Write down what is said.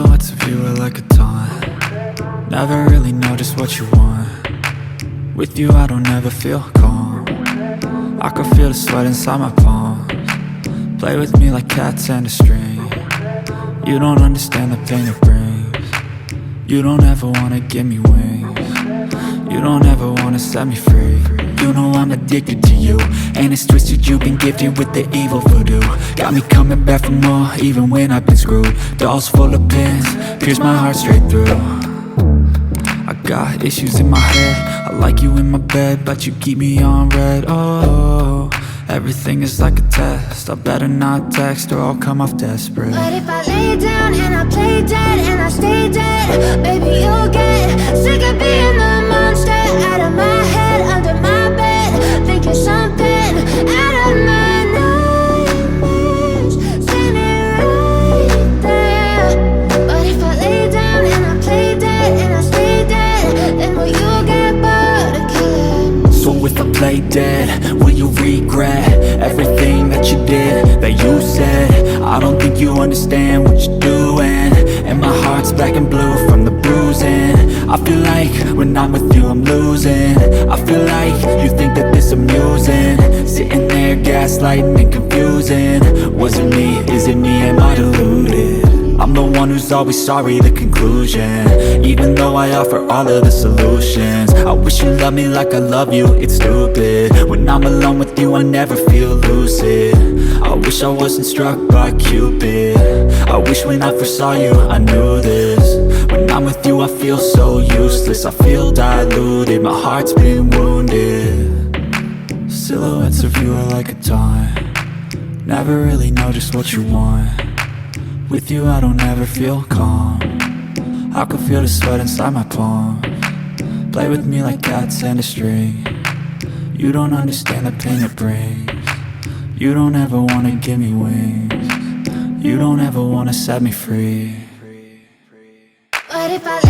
Silhouettes of you are like a taunt. Never really know just what you want. With you I don't ever feel calm. I can feel the sweat inside my palms. Play with me like cats and a string. You don't understand the pain it brings. You don't ever wanna give me wings. You don't ever wanna set me free. You know I'm addicted to you, and it's twisted, you've been gifted with the evil voodoo. Got me coming back for more, even when I've been screwed. Dolls full of pins, pierce my heart straight through. I got issues in my head, I like you in my bed, but you keep me on red. Oh, everything is like a test, I better not text or I'll come off desperate. But if I lay down and I play dead and I stay dead, baby you'll get sick of being the monster out of my head, under my bed, thinking something out of my nightmares, standing right there. But if I lay down and I play dead and I stay dead, then will you get bored of killing me? So if I play dead, will you regret everything that you did, that you said? I don't think you understand what you're doing, and my heart's black and blue from the bruising. I feel like when I'm with you I'm losing. I feel like you think that this amusing, sitting there gaslighting and confusing. Was it me? Is it me? Am I deluded? I'm the one who's always sorry, the conclusion, even though I offer all of the solutions. I wish you loved me like I love you, it's stupid. When I'm alone with you I never feel lucid. I wish I wasn't struck by Cupid. I wish when I first saw you I knew this. When I'm with you I feel so useless, I feel diluted, my heart's been wounded. Silhouettes of you are like a taunt. Never really know just what you want. With you I don't ever feel calm. I can feel the sweat inside my palms. Play with me like cats and a string. You don't understand the pain it brings. You don't ever wanna give me wings. You don't ever wanna set me free. But if I